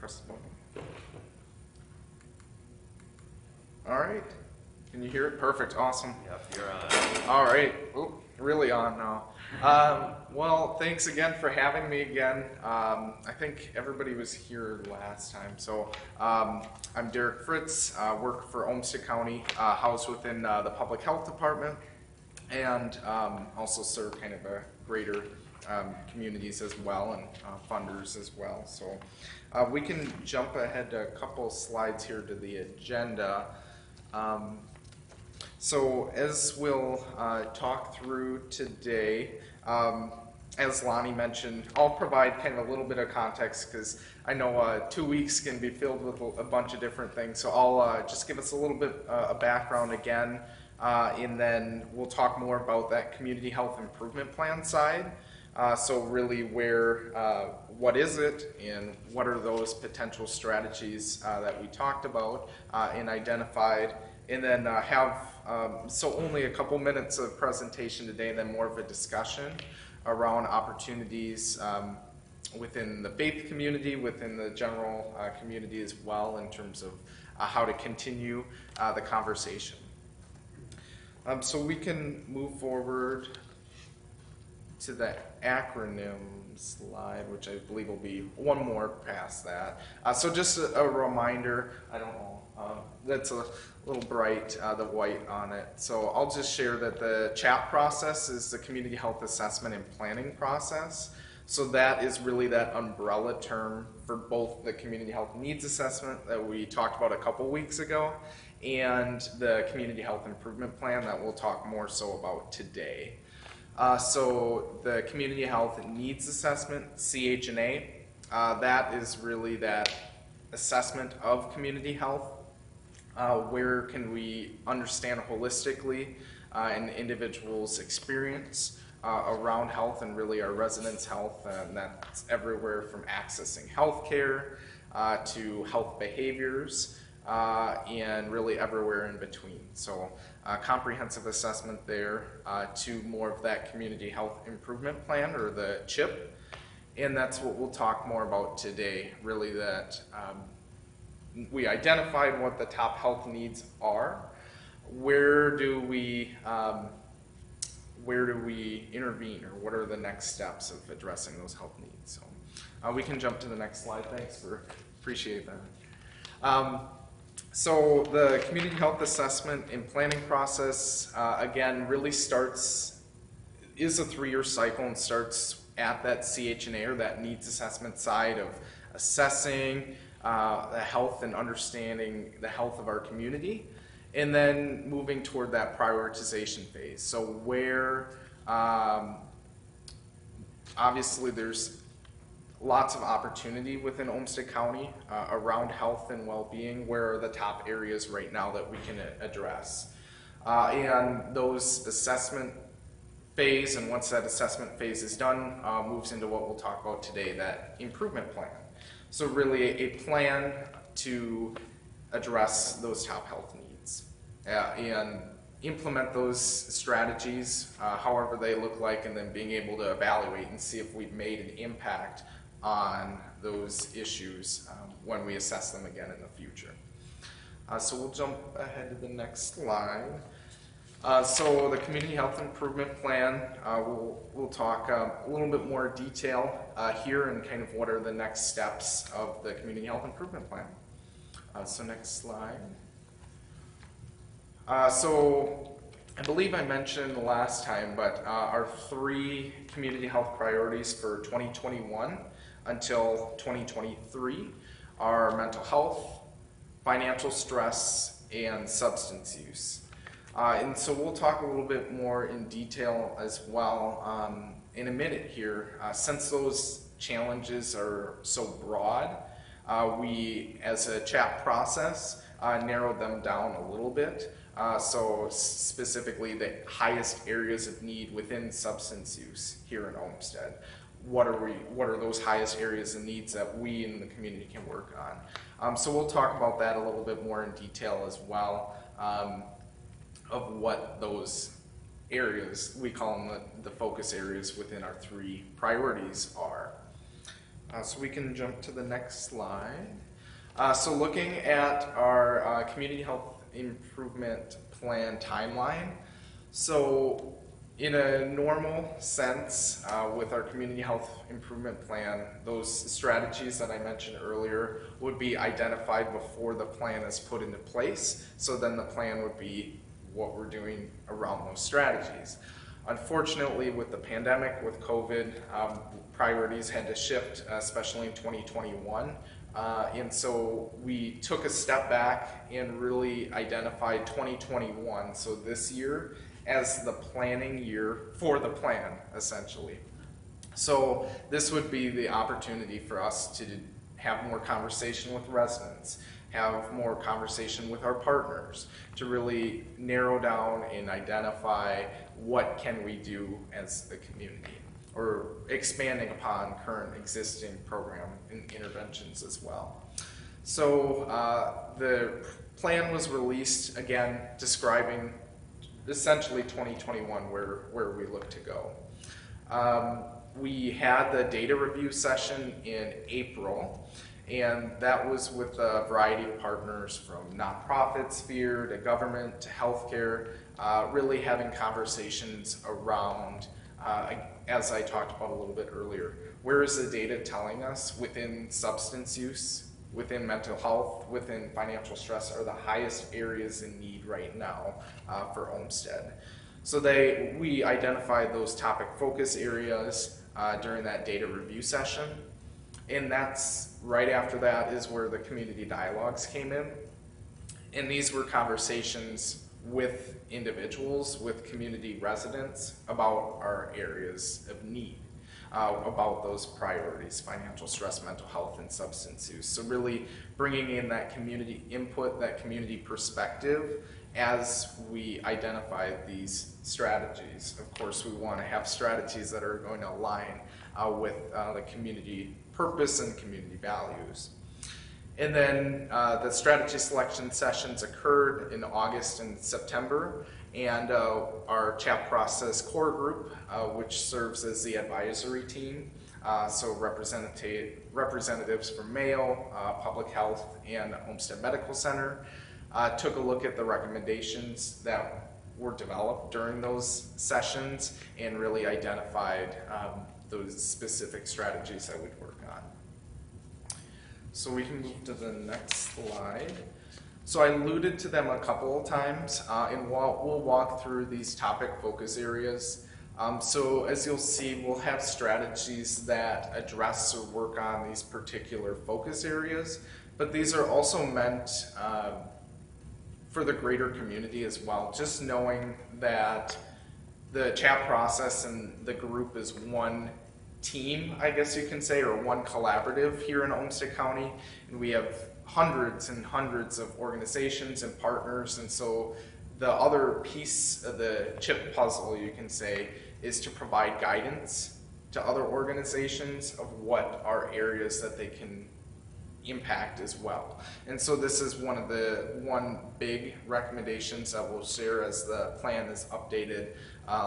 Press the button. All right. Can you hear it? Perfect. Awesome. Yep, you're on. All right. Oop, really on now. Well, thanks again for having me again. I think everybody was here last time. So I'm Derrick Fritz, work for Olmsted County, housed within the Public Health Department, and also serve kind of a greater communities as well and funders as well. So we can jump ahead a couple slides here to the agenda. So as we'll talk through today, as Lonnie mentioned, I'll provide kind of a little bit of context because I know 2 weeks can be filled with a bunch of different things. So I'll just give us a little bit of background again, and then we'll talk more about that community health improvement plan side. So really what is it and what are those potential strategies that we talked about and identified, and then so only a couple minutes of presentation today, and then more of a discussion around opportunities within the faith community, within the general community as well, in terms of how to continue the conversation. So we can move forward to the acronym slide, which I believe will be one more past that. So just a reminder, I don't know, that's a little bright, the white on it. So I'll just share that the CHAP process is the Community Health Assessment and Planning process. So that is really that umbrella term for both the Community Health Needs Assessment that we talked about a couple weeks ago and the Community Health Improvement Plan that we'll talk more so about today. So the Community Health Needs Assessment, CHNA, that is really that assessment of community health. Where can we understand holistically an individual's experience around health and really our residents' health, and that's everywhere from accessing healthcare to health behaviors and really everywhere in between. So comprehensive assessment there to more of that community health improvement plan, or the CHIP, and that's what we'll talk more about today, really that we identified what the top health needs are. Where do we intervene, or what are the next steps of addressing those health needs? So we can jump to the next slide. Thanks, appreciate that. So the community health assessment and planning process, again, really is a 3-year cycle and starts at that CHNA, or that needs assessment side of assessing the health and understanding the health of our community, and then moving toward that prioritization phase. So where, obviously there's lots of opportunity within Olmsted County around health and well-being. Where are the top areas right now that we can address? And those assessment phase, and once that assessment phase is done, moves into what we'll talk about today, that improvement plan. So really a plan to address those top health needs and implement those strategies, however they look like, and then being able to evaluate and see if we've made an impact on those issues when we assess them again in the future. So we'll jump ahead to the next slide. So the Community Health Improvement Plan, we'll talk a little bit more detail here, and kind of what are the next steps of the Community Health Improvement Plan. So next slide. So I believe I mentioned last time, but our 3 community health priorities for 2021 until 2023 are mental health, financial stress, and substance use. And so we'll talk a little bit more in detail as well in a minute here. Since those challenges are so broad, we, as a CHAP process, narrowed them down a little bit. So specifically the highest areas of need within substance use here in Olmsted. What are those highest areas of needs that we in the community can work on? So we'll talk about that a little bit more in detail as well. Of what those areas, we call them the focus areas within our 3 priorities are. So we can jump to the next slide. So looking at our community health improvement plan timeline. So in a normal sense, with our community health improvement plan, those strategies that I mentioned earlier would be identified before the plan is put into place. So then the plan would be what we're doing around those strategies. Unfortunately, with the pandemic, with COVID, priorities had to shift, especially in 2021. And so we took a step back and really identified 2021, so this year, as the planning year for the plan, essentially. So this would be the opportunity for us to have more conversation with residents, have more conversation with our partners, to really narrow down and identify what can we do as a community, or expanding upon current existing program and interventions as well. So the plan was released, again, describing essentially 2021, where we look to go. We had the data review session in April, and that was with a variety of partners from nonprofit sphere to government to healthcare, really having conversations around, as I talked about a little bit earlier, where is the data telling us within substance use, within mental health, within financial stress are the highest areas in need right now for Olmsted. So we identified those topic focus areas during that data review session. And that's right after that is where the community dialogues came in. And these were conversations with individuals, with community residents about our areas of need, about those priorities, financial stress, mental health, and substance use. So really bringing in that community input, that community perspective as we identify these strategies. Of course, we want to have strategies that are going to align with the community purpose and community values. And then the strategy selection sessions occurred in August and September, and our CHAP process core group, which serves as the advisory team, so representatives from Mayo, Public Health, and Olmsted Medical Center, took a look at the recommendations that were developed during those sessions and really identified those specific strategies that we'd work on. So we can move to the next slide. So I alluded to them a couple of times, and we'll walk through these topic focus areas. So as you'll see, we'll have strategies that address or work on these particular focus areas, but these are also meant for the greater community as well. Just knowing that the CHAP process and the group is one team, I guess you can say, or one collaborative here in Olmsted County, and we have hundreds and hundreds of organizations and partners, and so the other piece of the chip puzzle, you can say, is to provide guidance to other organizations of what are areas that they can impact as well. And so this is one big recommendations that we'll share as the plan is updated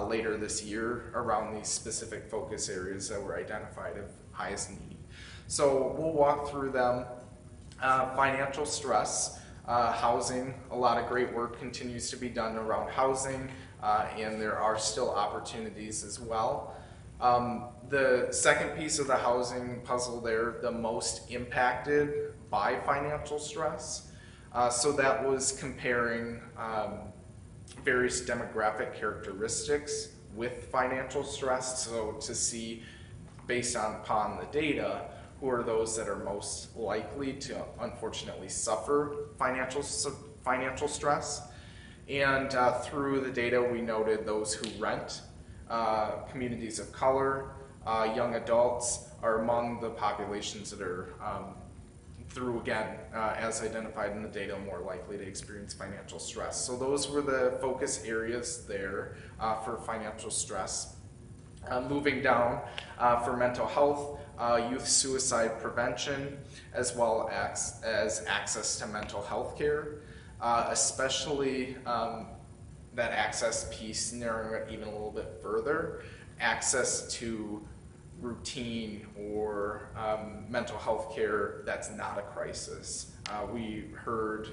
later this year around these specific focus areas that were identified of highest need. So we'll walk through them. Financial stress, housing, a lot of great work continues to be done around housing, and there are still opportunities as well. The second piece of the housing puzzle there, the most impacted by financial stress. So that was comparing various demographic characteristics with financial stress. So to see, based upon the data, who are those that are most likely to unfortunately suffer financial stress. And through the data, we noted those who rent, communities of color, young adults are among the populations that are, as identified in the data, more likely to experience financial stress. So those were the focus areas there for financial stress. Moving down, for mental health, youth suicide prevention, as well as access to mental health care, especially that access piece, narrowing it even a little bit further, access to routine or mental health care that's not a crisis. We heard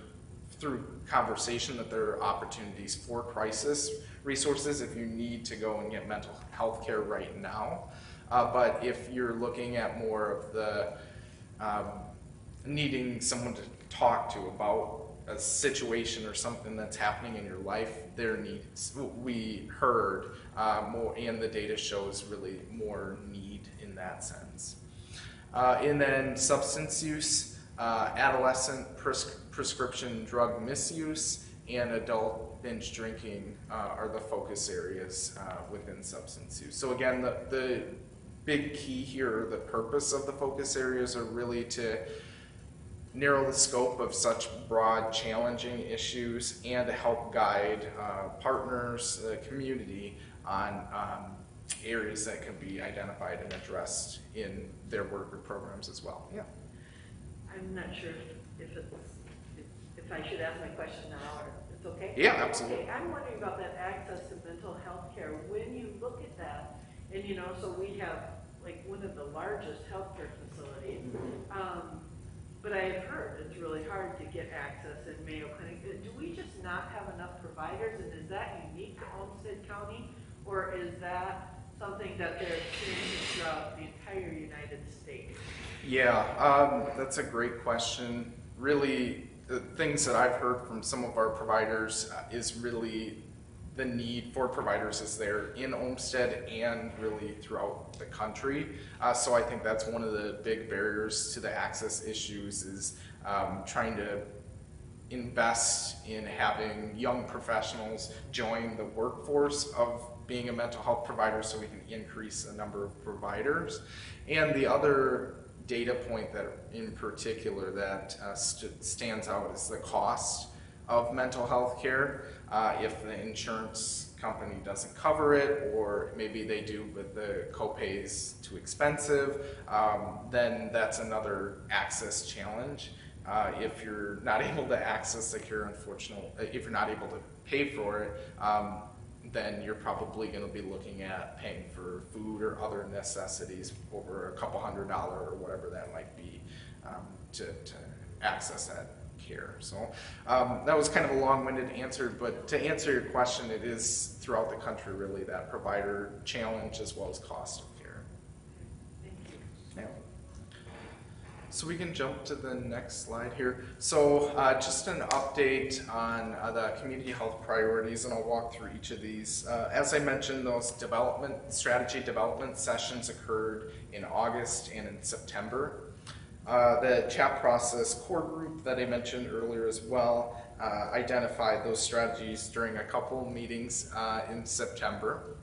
through conversation that there are opportunities for crisis resources if you need to go and get mental health care right now. But if you're looking at more of the needing someone to talk to about a situation or something that's happening in your life, there needs, we heard more, and the data shows really more need in that sense. And then substance use, adolescent prescription drug misuse, and adult binge drinking are the focus areas within substance use. So again, the big key here, the purpose of the focus areas are really to narrow the scope of such broad, challenging issues and to help guide partners, the community, on areas that can be identified and addressed in their work or programs as well. Yeah. I'm not sure if I should ask my question now or it's okay? Yeah, absolutely. Okay, I'm wondering about that access to mental health care. When you look at that, and you know, so we have like one of the largest healthcare facilities, but I have heard it's really hard to get access in Mayo Clinic. Do we just not have enough providers, and is that unique to Olmsted County, or is that something that they're experiencing throughout the entire United States? Yeah, that's a great question. Really, the things that I've heard from some of our providers is really the need for providers is there in Olmsted and really throughout the country. So I think that's one of the big barriers to the access issues is trying to invest in having young professionals join the workforce of being a mental health provider so we can increase the number of providers. And the other data point that in particular that stands out is the cost of mental health care. If the insurance company doesn't cover it, or maybe they do but the copay is too expensive, then that's another access challenge. If you're not able to access the care, unfortunately, if you're not able to pay for it, then you're probably going to be looking at paying for food or other necessities over $200 or whatever that might be to access that care. So that was kind of a long-winded answer, but to answer your question, it is throughout the country really that provider challenge as well as cost of care. Thank you. Yeah. So we can jump to the next slide here. So just an update on the community health priorities, and I'll walk through each of these. As I mentioned, those strategy development sessions occurred in August and in September. The chat process core group that I mentioned earlier as well identified those strategies during a couple meetings in September.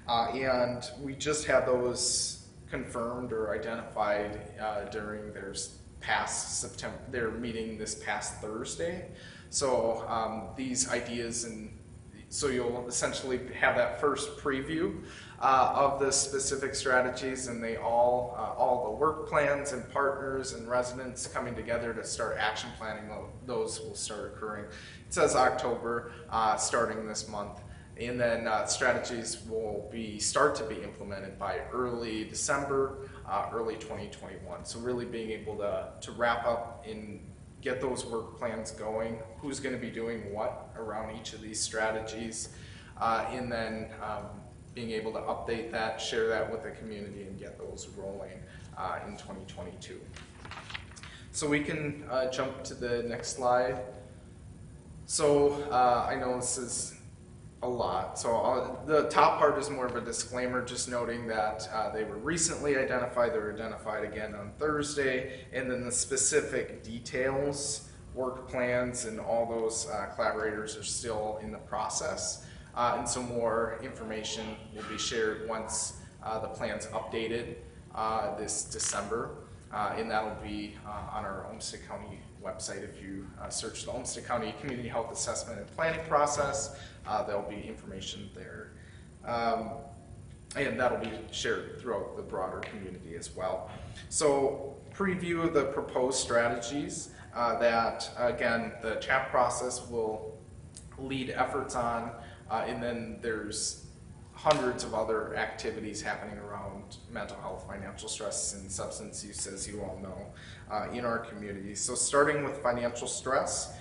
And we just had those confirmed or identified during their meeting this past Thursday. So these ideas, and so you'll essentially have that first preview of the specific strategies, and they all the work plans and partners and residents coming together to start action planning. Those will start occurring. It says October, starting this month. And then strategies will start to be implemented by early December, early 2021. So really being able to wrap up and get those work plans going, who's going to be doing what around each of these strategies, and then being able to update that, share that with the community, and get those rolling in 2022. So we can jump to the next slide. So I know this is a lot. So the top part is more of a disclaimer, just noting that they were recently identified. They were identified again on Thursday, and then the specific details, work plans, and all those collaborators are still in the process. And so more information will be shared once the plan's updated this December, and that'll be on our Olmsted County website. If you search the Olmsted County Community Health Assessment and Planning Process, there'll be information there. And that'll be shared throughout the broader community as well. So preview of the proposed strategies that, again, the chat process will lead efforts on, and then there's hundreds of other activities happening around mental health, financial stress, and substance use, as you all know, in our community. So starting with financial stress,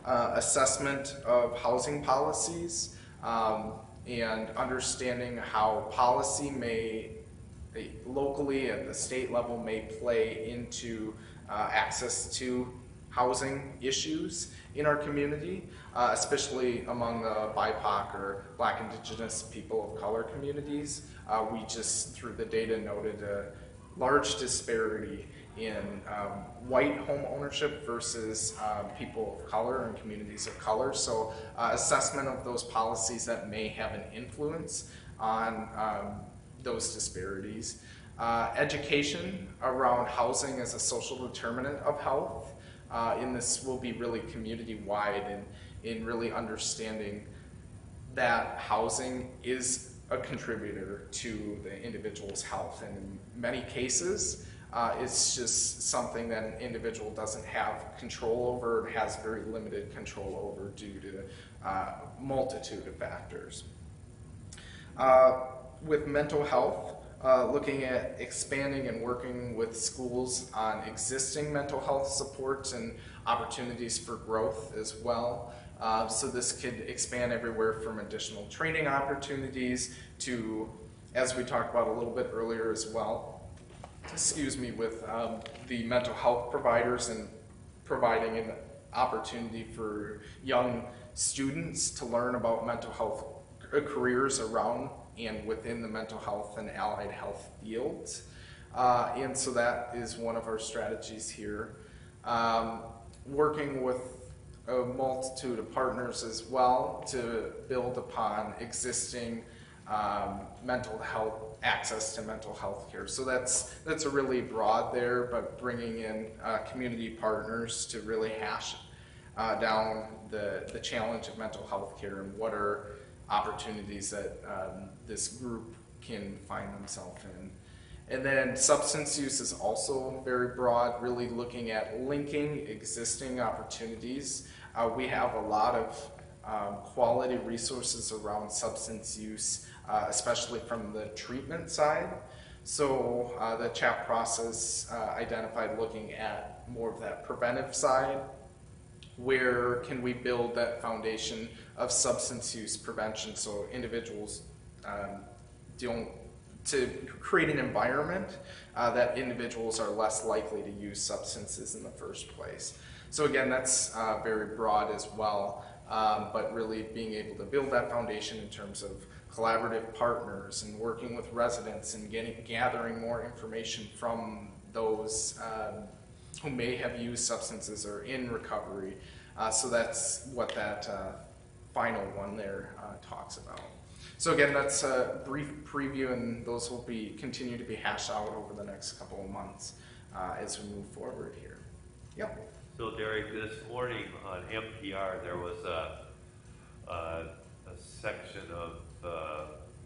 assessment of housing policies, and understanding how policy may locally at the state level may play into access to housing issues in our community, especially among the BIPOC or Black, Indigenous, people of color communities. We just, through the data, noted a large disparity in white home ownership versus people of color and communities of color. So assessment of those policies that may have an influence on those disparities. Education around housing as a social determinant of health. And this will be really community-wide in really understanding that housing is a contributor to the individual's health. And in many cases, it's just something that an individual doesn't have control over, or has very limited control over due to a multitude of factors. With mental health, looking at expanding and working with schools on existing mental health supports and opportunities for growth as well. So this could expand everywhere from additional training opportunities to, as we talked about a little bit earlier as well, with the mental health providers and providing an opportunity for young students to learn about mental health careers around and within the mental health and allied health fields. And so that is one of our strategies here. Working with a multitude of partners as well to build upon existing mental health, access to mental health care. So that's a really broad there, but bringing in community partners to really hash down the challenge of mental health care and what are opportunities that this group can find themselves in. And then substance use is also very broad, really looking at linking existing opportunities. We have a lot of quality resources around substance use, especially from the treatment side. So the CHAP process identified looking at more of that preventive side. Where can we build that foundation of substance use prevention so individuals to create an environment that individuals are less likely to use substances in the first place. So again, that's very broad as well, but really being able to build that foundation in terms of collaborative partners and working with residents and gathering more information from those who may have used substances or in recovery. So that's what that final one there talks about. So again, that's a brief preview, and those will continue to be hashed out over the next couple of months as we move forward here. Yep. So Derrick, this morning on NPR there was a section of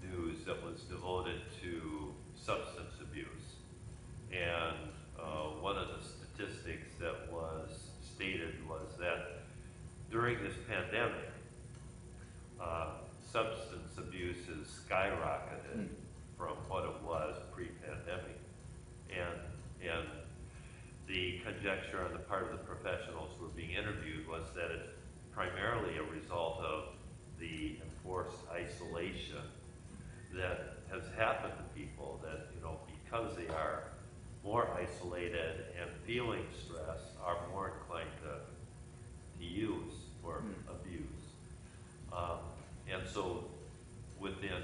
news that was devoted to substance abuse, and one of the statistics that was stated was that during this pandemic, substance abuse has skyrocketed from what it was pre-pandemic, and the conjecture on the part of the professionals who were being interviewed was that it's primarily a result of the enforced isolation that has happened to people, that, you know, because they are more isolated and feeling stress, are more inclined to use or abuse. And so within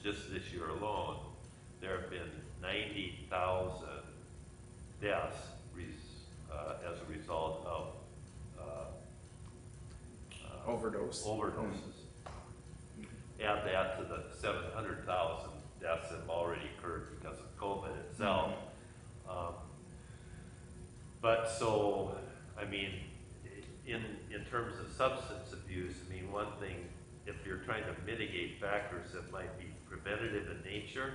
just this year alone, there have been 90,000 deaths as a result of overdoses. Add that to the 700,000 deaths that have already occurred because of COVID itself. But so, I mean, in terms of substance abuse, I mean, one thing, if you're trying to mitigate factors that might be preventative in nature,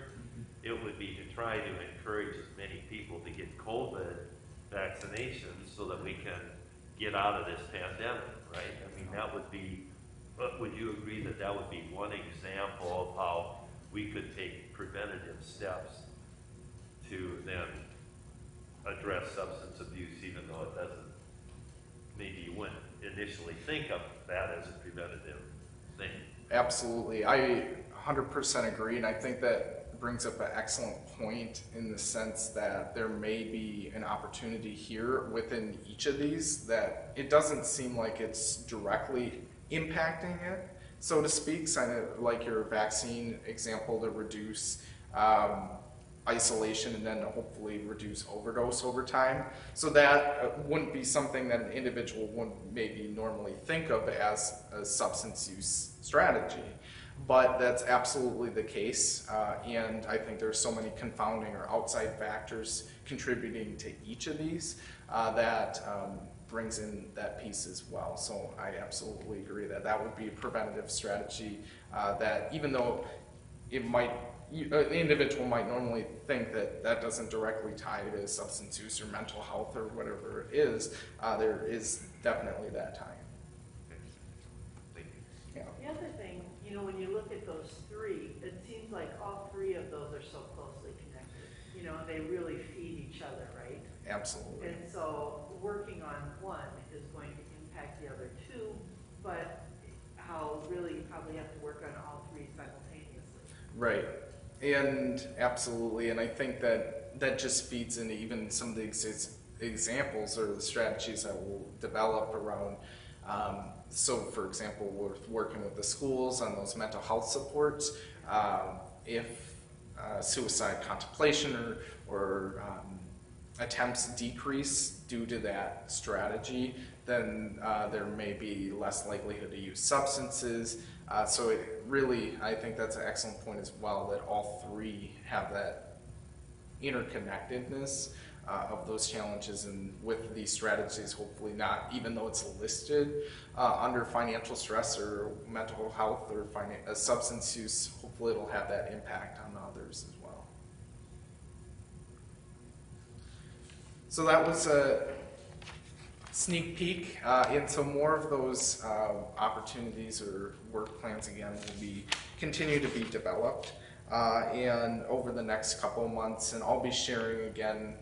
it would be to try to encourage as many people to get COVID vaccinations so that we can get out of this pandemic, right? I mean, that would be, would you agree that that would be one example of how we could take preventative steps to then address substance abuse, even though it doesn't, maybe you wouldn't initially think of that as a preventative thing. Absolutely. I 100% agree, and I think that brings up an excellent point in the sense that there may be an opportunity here within each of these that it doesn't seem like it's directly impacting it, so to speak. Kind of like your vaccine example, to reduce isolation and then hopefully reduce overdose over time. So that wouldn't be something that an individual would maybe normally think of as a substance use strategy. But that's absolutely the case, and I think there's so many confounding or outside factors contributing to each of these that brings in that piece as well. So I absolutely agree that that would be a preventative strategy that, even though it might, an individual might normally think that that doesn't directly tie to substance use or mental health or whatever it is, there is definitely that tie. Thank you. Yeah. The other thing, you know, when you look at those three, it seems like all three of those are so closely connected. You know, they really feed each other, right? Absolutely. And so working on one is going to impact the other two, but how really you probably have to work on all three simultaneously. Right. And absolutely, and I think that that just feeds into even some of the examples or the strategies that we'll develop around. So for example, we're working with the schools on those mental health supports. If suicide contemplation or attempts decrease due to that strategy, then there may be less likelihood to use substances. So it really, I think that's an excellent point as well, that all three have that interconnectedness of those challenges, and with these strategies, hopefully not, even though it's listed under financial stress or mental health or substance use, hopefully it'll have that impact on others as well. So that was a sneak peek into more of those opportunities or work plans. Again, will be continue to be developed and over the next couple of months, and I'll be sharing again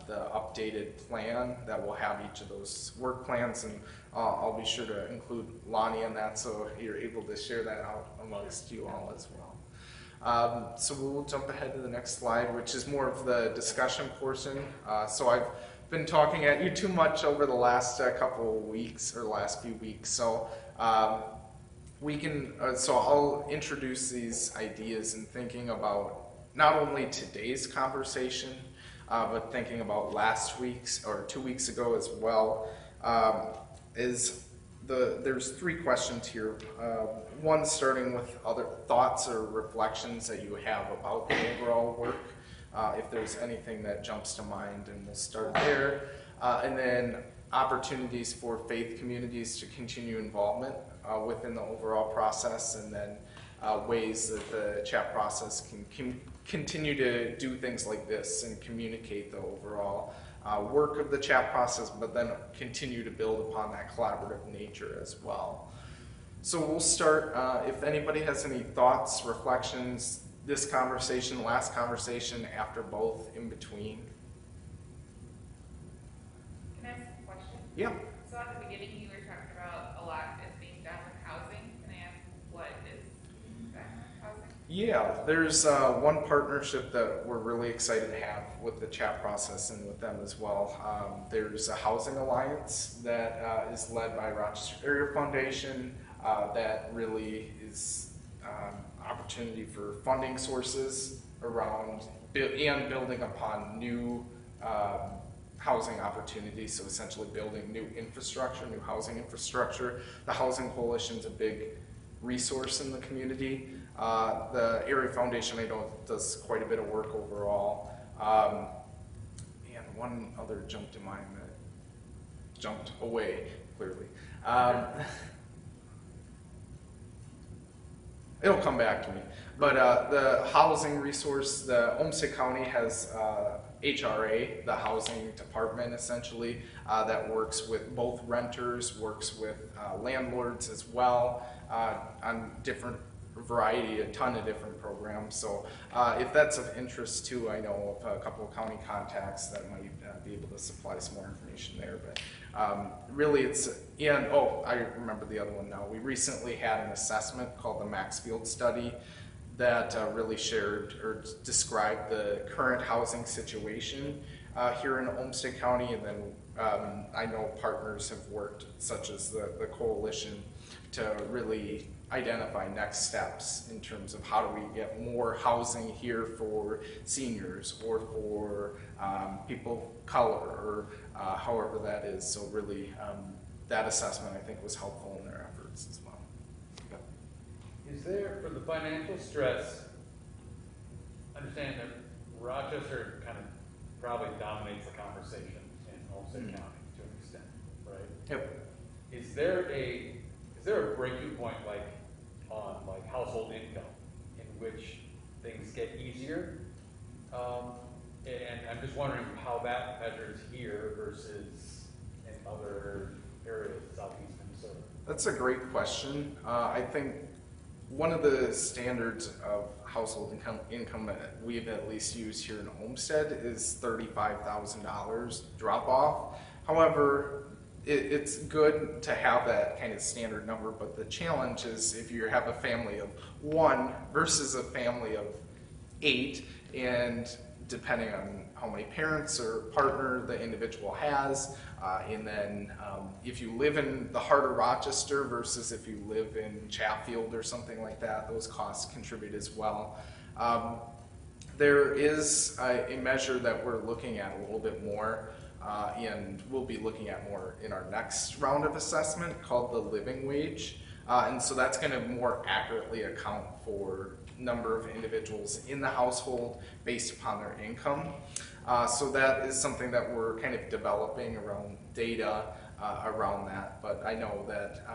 the updated plan that will have each of those work plans, and I'll be sure to include Lonnie in that so you're able to share that out amongst you all as well. So we'll jump ahead to the next slide, which is more of the discussion portion. So I've been talking at you too much over the last couple of weeks, or last few weeks, so so I'll introduce these ideas and thinking about not only today's conversation, but thinking about last week's or 2 weeks ago as well. There's three questions here. One, starting with other thoughts or reflections that you have about the overall work. If there's anything that jumps to mind, and we'll start there. And then opportunities for faith communities to continue involvement within the overall process, and then ways that the chat process can continue to do things like this and communicate the overall work of the chat process, but then continue to build upon that collaborative nature as well. So we'll start, if anybody has any thoughts, reflections, this conversation, last conversation, after both, in between. Can I ask a question? Yeah. So at the beginning, you were talking about a lot is being done with housing. Can I ask what is done with housing? Yeah, there's one partnership that we're really excited to have with the chat process and with them as well. There's a housing alliance that is led by Rochester Area Foundation that really is opportunity for funding sources around and building upon new housing opportunities, so essentially building new infrastructure, new housing infrastructure. The Housing Coalition is a big resource in the community. The Area Foundation, I know, does quite a bit of work overall. And one other jumped to mind that jumped away, clearly. It'll come back to me. But the housing resource, the Olmsted County has HRA, the housing department essentially, that works with both renters, works with landlords as well on different variety, a ton of different programs. So if that's of interest too, I know of a couple of county contacts that might be able to supply some more information there. But really it's, and oh, I remember the other one now. We recently had an assessment called the Maxfield Study that really shared or described the current housing situation here in Olmsted County. And then I know partners have worked, such as the coalition, to really identify next steps in terms of how do we get more housing here for seniors or for people of color, or however that is. So really that assessment I think was helpful in their efforts as well. Is there, for the financial stress, understand that Rochester kind of probably dominates the conversation in Olmsted County to an extent, right? Yep. Is there a breaking point on household income in which things get easier? And I'm just wondering how that measures here versus in other areas of southeast Minnesota. That's a great question. I think one of the standards of household income that we've at least used here in Olmsted is $35,000 drop off. However, it's good to have that kind of standard number, but the challenge is if you have a family of 1 versus a family of 8, and depending on how many parents or partner the individual has, and then if you live in the heart of Rochester versus if you live in Chatfield or something like that, those costs contribute as well. There is a measure that we're looking at a little bit more, and we'll be looking at more in our next round of assessment, called the living wage. And so that's going to more accurately account for number of individuals in the household based upon their income. So that is something that we're kind of developing around data around that. But I know that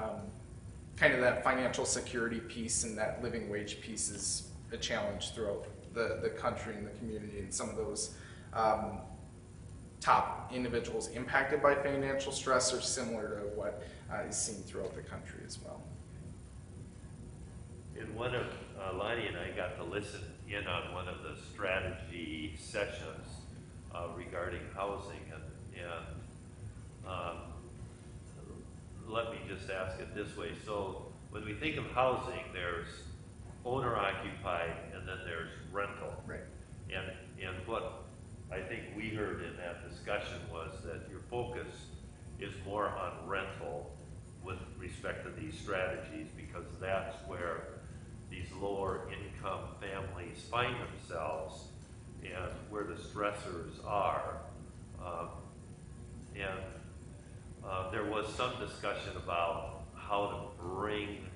kind of that financial security piece and that living wage piece is a challenge throughout the country and the community, and some of those top individuals impacted by financial stress are similar to what is seen throughout the country as well. In one of, Lonnie and I got to listen in on one of the strategy sessions regarding housing, and let me just ask it this way. So when we think of housing, there's owner occupied and then there's rental. Right. And what I think we heard in that discussion was that your focus is more on rental with respect to these strategies, because that's where these lower income families find themselves and where the stressors are. There was some discussion about how to bring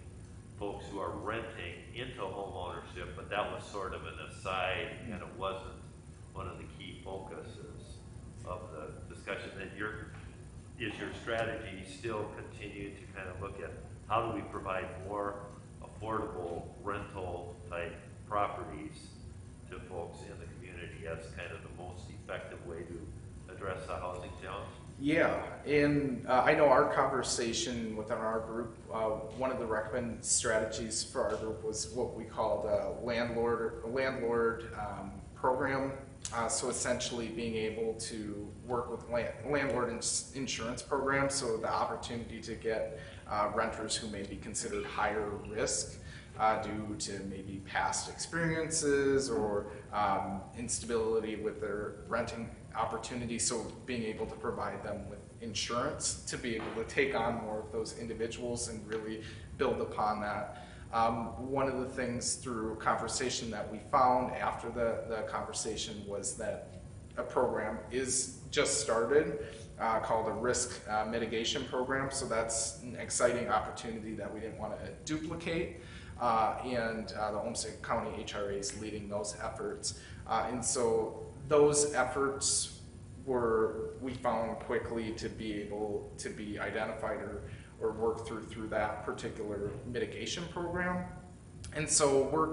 folks who are renting into home ownership, but that was sort of an aside, and it wasn't one of the key focuses of the discussion. And is your strategy still continue to kind of look at how do we provide more affordable rental type properties to folks in the community as kind of the most effective way to address the housing challenge? Yeah, and I know our conversation within our group, one of the recommended strategies for our group was what we called a landlord program. So essentially being able to work with landlord insurance programs, so the opportunity to get renters who may be considered higher risk due to maybe past experiences or instability with their renting opportunity. So being able to provide them with insurance to be able to take on more of those individuals and really build upon that. One of the things through conversation that we found after the conversation was that a program is just started called a risk mitigation program. So that's an exciting opportunity that we didn't want to duplicate. And the Olmsted County HRA is leading those efforts. And so those efforts we found quickly to be able to be identified or work through that particular mitigation program. And so we're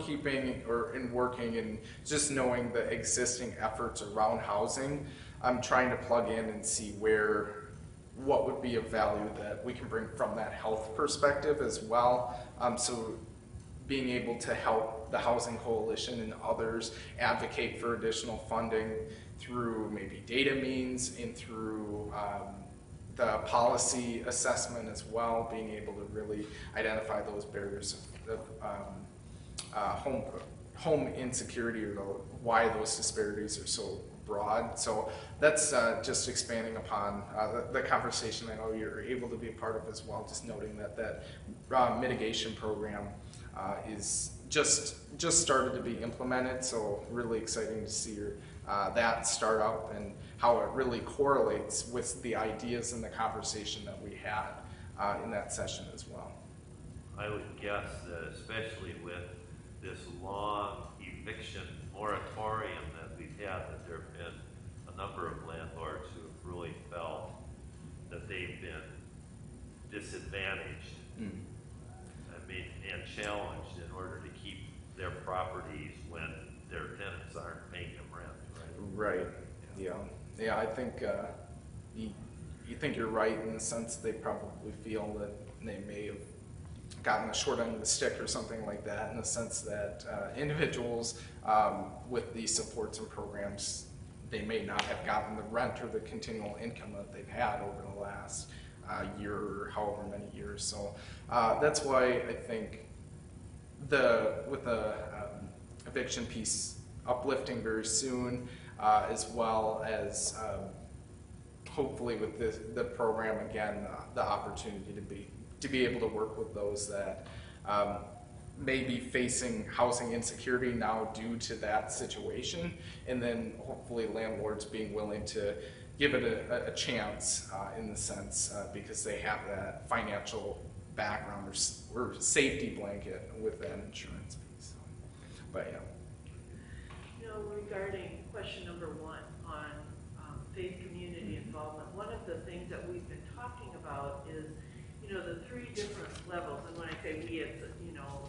working and just knowing the existing efforts around housing. I'm trying to plug in and see what would be of value that we can bring from that health perspective as well. So being able to help the Housing Coalition and others advocate for additional funding through maybe data means and through the policy assessment as well, being able to really identify those barriers of home insecurity, or why those disparities are so broad. So that's just expanding upon the conversation I know you're able to be a part of as well, just noting that that mitigation program is just started to be implemented, so really exciting to see that start up and how it really correlates with the ideas and the conversation that we had in that session as well. I would guess that especially with this long eviction moratorium that we've had, that there have been a number of landlords who have really felt that they've been disadvantaged, I mean, and challenged in order to keep their properties when their tenants aren't paying them rent, right? Right. Yeah. I think you think you're right in the sense they probably feel that they may have gotten the short end of the stick or something like that, in the sense that individuals with these supports and programs, they may not have gotten the rent or the continual income that they've had over the last year or however many years. So that's why I think with the eviction piece uplifting very soon, as well as hopefully with the program again, the opportunity to be able to work with those that may be facing housing insecurity now due to that situation, and then hopefully landlords being willing to give it a chance in the sense because they have that financial background or safety blanket with that insurance piece. So, but yeah. Regarding question number one on faith community involvement, one of the things that we've been talking about is, the three different levels, and when I say we, it's,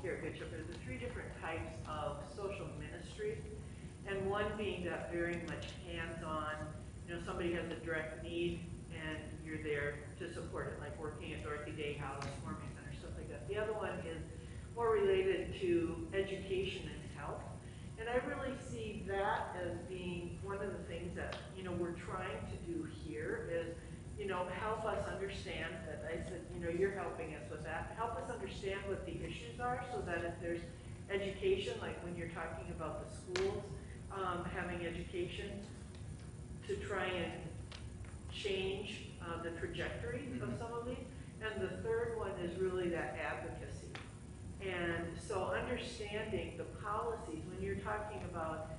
here at Good Shepherd, the three different types of social ministry, and one being that very much hands-on, somebody has a direct need, and you're there to support it, like working at Dorothy Day House, Warming Center, stuff like that. The other one is more related to education and health. And I really see that as being one of the things that, we're trying to do here is, help us understand that I said, you're helping us with that. Help us understand what the issues are so that if there's education, like when you're talking about the schools, having education to try and change the trajectory of some of these. And the third one is really that advocacy. And so understanding the policies, when you're talking about,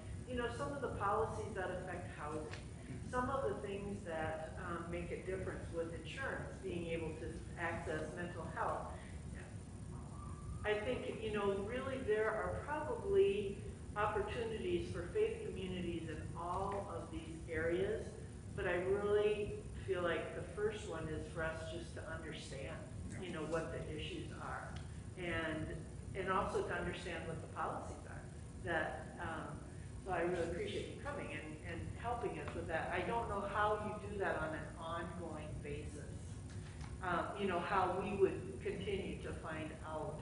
some of the policies that affect housing, some of the things that make a difference with insurance, being able to access mental health. I think, really there are probably opportunities for faith communities in all of these areas, but I really feel like the first one is for us just to understand, what the issues are. And also to understand what the policies are. So I really appreciate you coming and helping us with that. I don't know how you do that on an ongoing basis. How we would continue to find out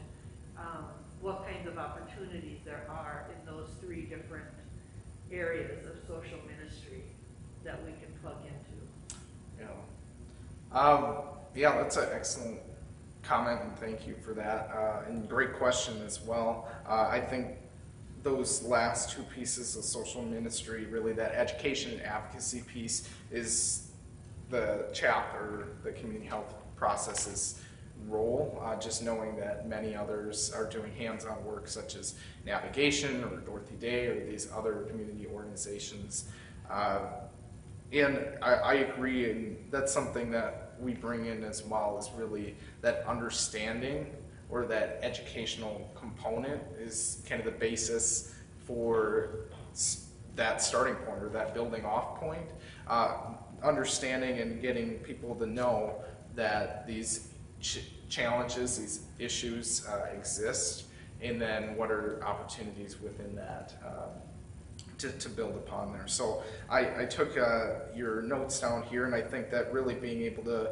what kinds of opportunities there are in those three different areas of social ministry that we can plug into. Yeah, that's an excellent comment, and thank you for that. And great question as well. I think those last two pieces of social ministry, really that education and advocacy piece, is the chapter, the community health process's role, just knowing that many others are doing hands-on work such as navigation or Dorothy Day or these other community organizations. And I agree, and that's something that we bring in as well, is really that understanding or that educational component is kind of the basis for that starting point or that building off point. Understanding and getting people to know that these challenges, these issues exist, and then what are opportunities within that to build upon there. So I took your notes down here, and I think that really being able to,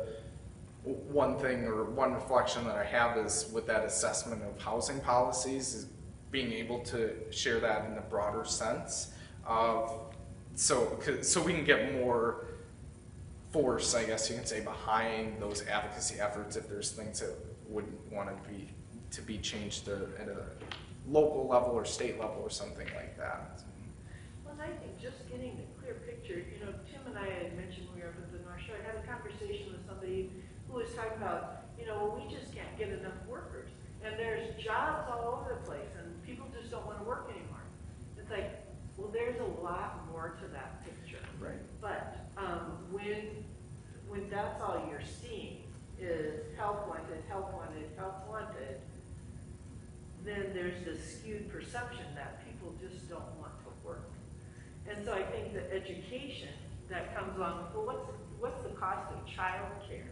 one thing or one reflection that I have is with that assessment of housing policies is being able to share that in the broader sense of, so we can get more force, I guess you can say, behind those advocacy efforts if there's things that would want to be changed at a local level or state level or something like that. Well, I think just getting the clear picture, Tim and I had mentioned when we were up at the North Shore, I had a conversation with somebody who was talking about, well, we just can't get enough workers. And there's jobs all over the place, and people just don't want to work anymore. It's like, well, there's a lot more to that picture. Right. But when that's all you're seeing is help wanted, help wanted, help wanted, then there's this skewed perception that people just don't want to work. And so I think the education that comes along with, well, what's the cost of childcare?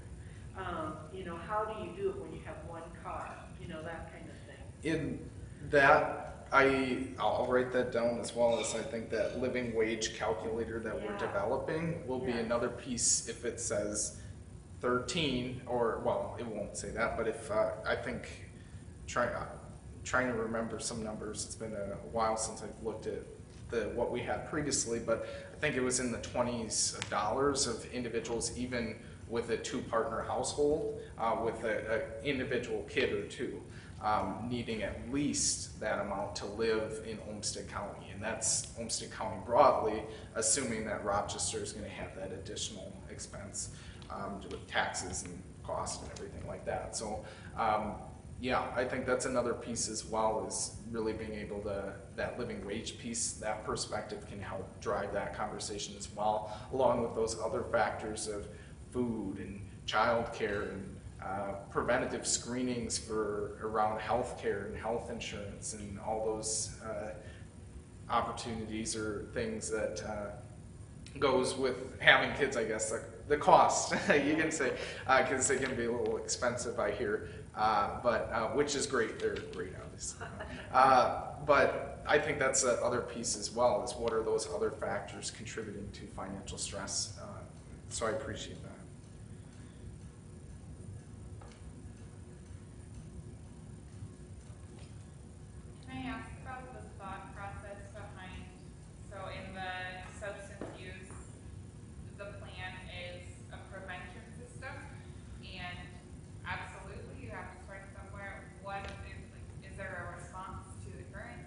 How do you do it when you have one car? That kind of thing. In that, I'll write that down, as well as I think that living wage calculator that we're developing will be another piece. If it says 13, or, well, it won't say that, but if I think trying to remember some numbers, it's been a while since I've looked at what we had previously, but I think it was in the 20s of dollars of individuals, even with a 2-partner household, with an individual kid or two, needing at least that amount to live in Olmsted County. And that's Olmsted County broadly, assuming that Rochester is going to have that additional expense with taxes and costs and everything like that. So I think that's another piece as well, is really being able to, that living wage piece, that perspective can help drive that conversation as well, along with those other factors of food and childcare and preventative screenings around healthcare and health insurance and all those opportunities or things that goes with having kids, I guess, the cost, you can say, because they can be a little expensive, I hear, but which is great. They're great, obviously. But I think that's the other piece as well, is what are those other factors contributing to financial stress. So I appreciate that. Can I ask about the thought process behind, so in the substance use, the plan is a prevention system, and absolutely you have to start somewhere. What is there a response to the current,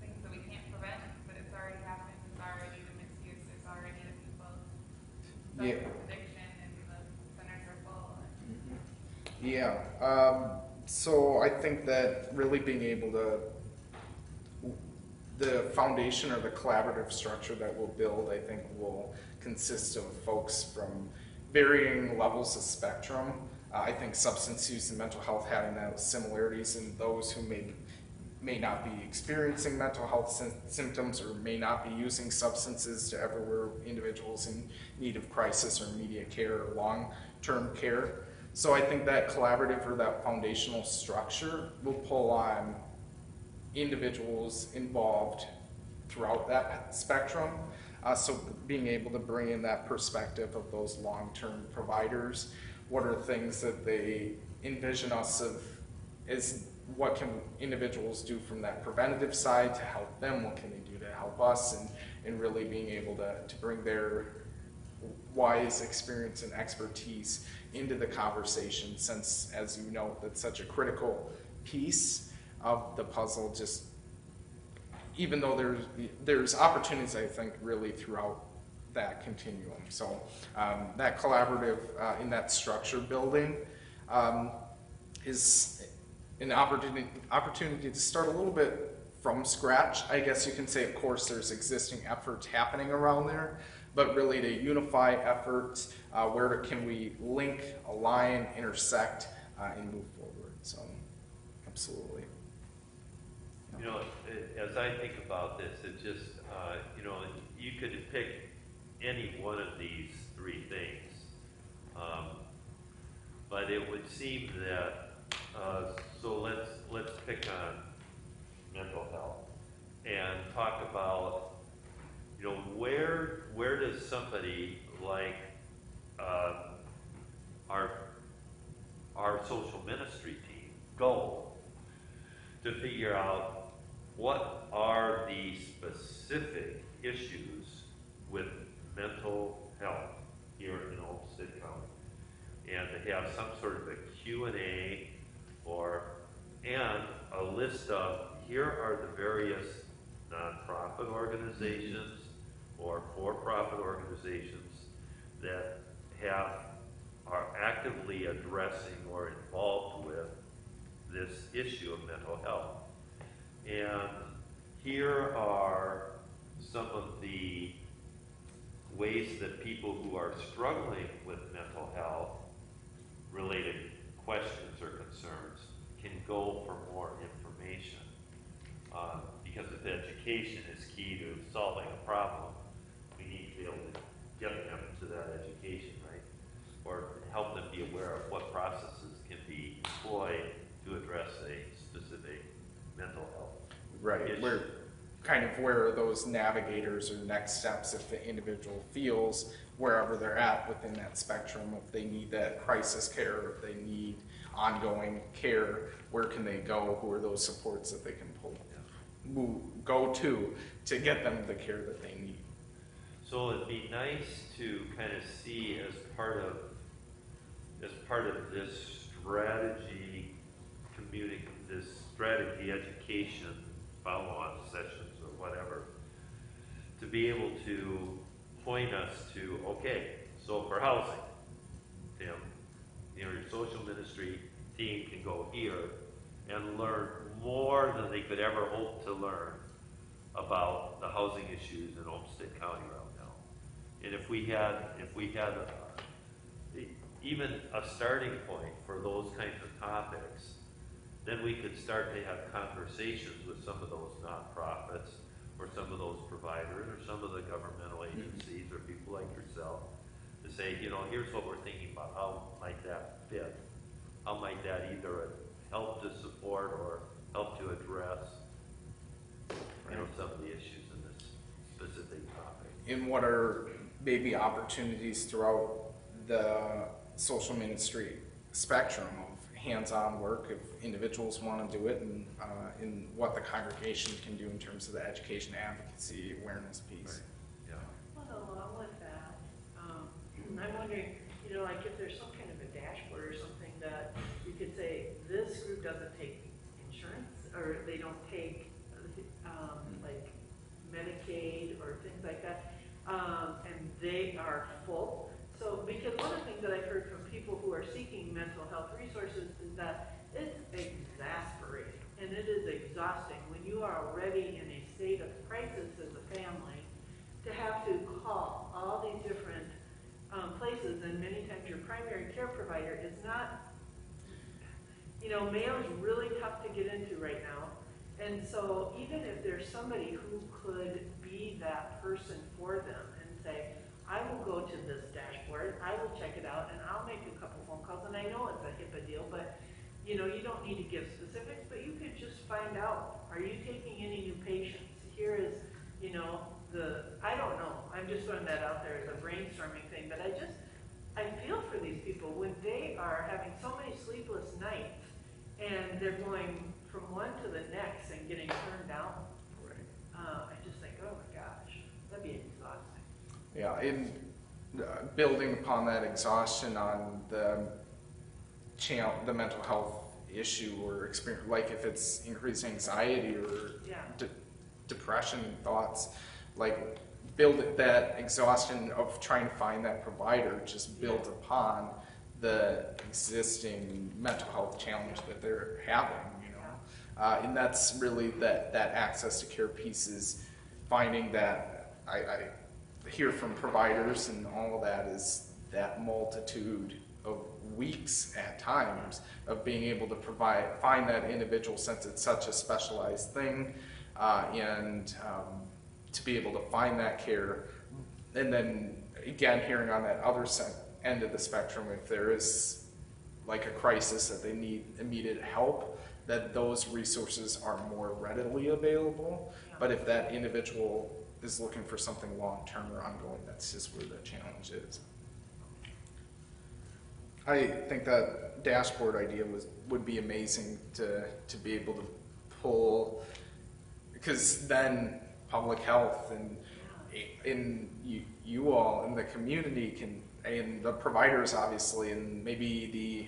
things that we can't prevent, but it's already happened, it's already the misuse, it's already the people, addiction, and the centers are full. So I think that really being able to, the foundation or the collaborative structure that we'll build, I think will consist of folks from varying levels of spectrum. I think substance use and mental health having those similarities, and those who may not be experiencing mental health symptoms or may not be using substances to everywhere individuals in need of crisis or immediate care or long-term care. So I think that collaborative or that foundational structure will pull on individuals involved throughout that spectrum. So being able to bring in that perspective of those long-term providers, what are things that they envision us of, is what can individuals do from that preventative side to help them, what can they do to help us, and really being able to bring their wise experience and expertise into the conversation, since, as you know, that's such a critical piece of the puzzle. Just even though there's opportunities, I think, really throughout that continuum. So that collaborative in that structure building is an opportunity to start a little bit from scratch. I guess you can say, of course, there's existing efforts happening around there, but really to unify efforts, where can we link, align, intersect, and move forward. So, absolutely. As I think about this, it just, you could pick any one of these three things, but it would seem that, so let's pick on mental health and talk about, where does somebody like our social ministry team goal to figure out what are the specific issues with mental health here in Olmsted County, and to have some sort of a Q&A and a list of here are the various nonprofit organizations or for-profit organizations that are actively addressing or involved with this issue of mental health. And here are some of the ways that people who are struggling with mental health related questions or concerns can go for more information. Because if education is key to solving a problem, we need to be able to get them to that education, right? Or help them be aware of what processes can be employed to address a specific mental health Right. issue. Where are those navigators or next steps if the individual feels wherever they're at within that spectrum, if they need that crisis care, if they need ongoing care, where can they go? Who are those supports that they can go to get them the care that they need? So it'd be nice to kind of see as part of this strategy this strategy education follow-on sessions or whatever, to be able to point us to, okay, so for housing, Tim, your social ministry team can go here and learn more than they could ever hope to learn about the housing issues in Olmsted County right now. And if we had even a starting point for those kinds of topics, then we could start to have conversations with some of those nonprofits or some of those providers or some of the governmental agencies or people like yourself to say, here's what we're thinking about. How might that fit? How might that either help to support or help to address some of the issues in this specific topic? And what are maybe opportunities throughout the social ministry spectrum of hands-on work if individuals want to do it, and what the congregation can do in terms of the education, advocacy, awareness piece. Right. Yeah. Well, along with that, I'm wondering, like if there's some kind of a dashboard or something that you could say, this group doesn't take insurance, or they don't take like Medicaid or things like that, and they are full. So, because one of the things that I've heard from people who are seeking mental health resources is that it's exasperating and it is exhausting when you are already in a state of crisis as a family to have to call all these different places, and many times your primary care provider is not, Mayo is really tough to get into right now. And so even if there's somebody who could be that person for them and say, I will go to this dashboard, I will check it out, and I'll make a couple phone calls, and I know it's a HIPAA deal, but you don't need to give specifics, but you could just find out, are you taking any new patients? Here is, I don't know, I'm just throwing that out there as a brainstorming thing, but I feel for these people when they are having so many sleepless nights and they're going from one to the next and getting turned down. Right. I just think, oh my gosh, that'd be exhausting. Yeah, in building upon that exhaustion on the mental health issue or experience, like if it's increased anxiety or depression thoughts, like that exhaustion of trying to find that provider just built upon the existing mental health challenge that they're having, and that's really that access to care piece is finding that. I hear from providers and all of that is that multitude of weeks at times of being able to find that individual, since it's such a specialized thing, and to be able to find that care. And then again, hearing on that other end of the spectrum, if there is like a crisis that they need immediate help, that those resources are more readily available. Yeah. But if that individual is looking for something long-term or ongoing, that's just where the challenge is. I think that dashboard idea would be amazing to be able to pull, because then public health and you all in the community can, and the providers obviously, and maybe the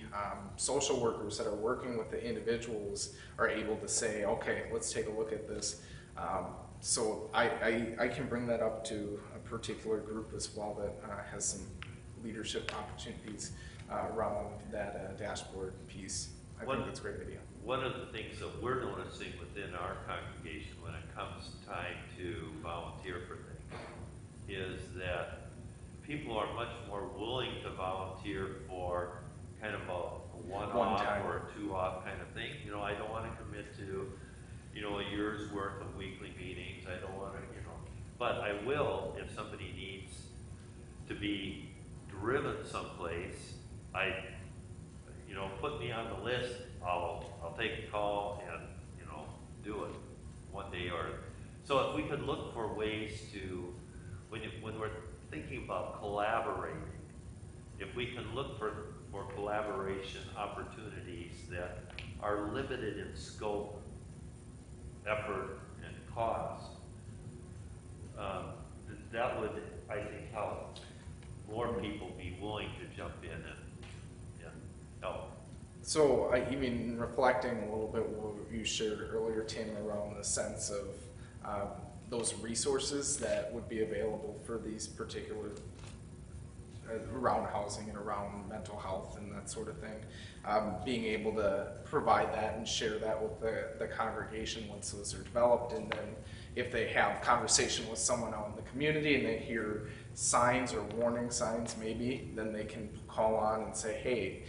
social workers that are working with the individuals are able to say, okay, let's take a look at this. So I can bring that up to a particular group as well that has some leadership opportunities around that dashboard piece. I think that's a great idea. One of the things that we're noticing within our congregation when it comes time to volunteer for things is that people are much more willing to volunteer for kind of a one-off or a two-off kind of thing. You know, I don't want to commit to, you know, a year's worth of weekly meetings. I don't want to, you know, but I will if somebody needs to be driven someplace. You know, put me on the list. I'll take a call and, you know, do it one day or so. If we could look for ways to, when we're thinking about collaborating, if we can look for collaboration opportunities that are limited in scope, effort, and cost, that would, I think, help more people be willing to jump in and help. So I mean, reflecting a little bit what you shared earlier, Tim, around the sense of those resources that would be available for these particular around housing and around mental health and that sort of thing, being able to provide that and share that with the congregation once those are developed, and then if they have conversation with someone out in the community and they hear signs or warning signs maybe, then they can call on and say, hey,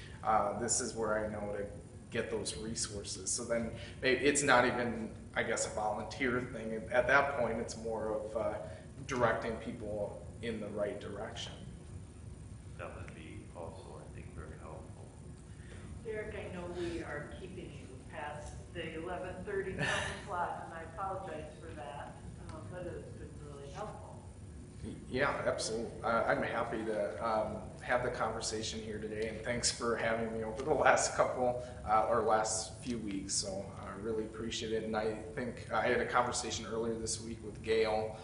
this is where I know to get those resources. So then it's not even, I guess, a volunteer thing. At that point, it's more of directing people in the right direction. That would be also, I think, very helpful. Derrick, I know we are keeping you past the 11:30 slot, and I apologize for that, but it's been really helpful. Yeah, absolutely. I'm happy to have the conversation here today, and thanks for having me over the last couple or last few weeks. So I really appreciate it. And I think I had a conversation earlier this week with Gail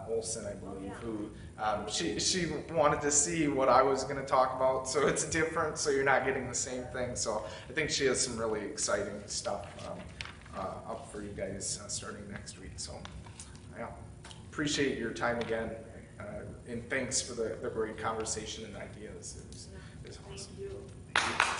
Olson, I believe, who she wanted to see what I was going to talk about. So it's different, so you're not getting the same thing. So I think she has some really exciting stuff up for you guys starting next week. So yeah, appreciate your time again. And thanks for the great conversation and ideas. It was awesome. Thank you. Thank you.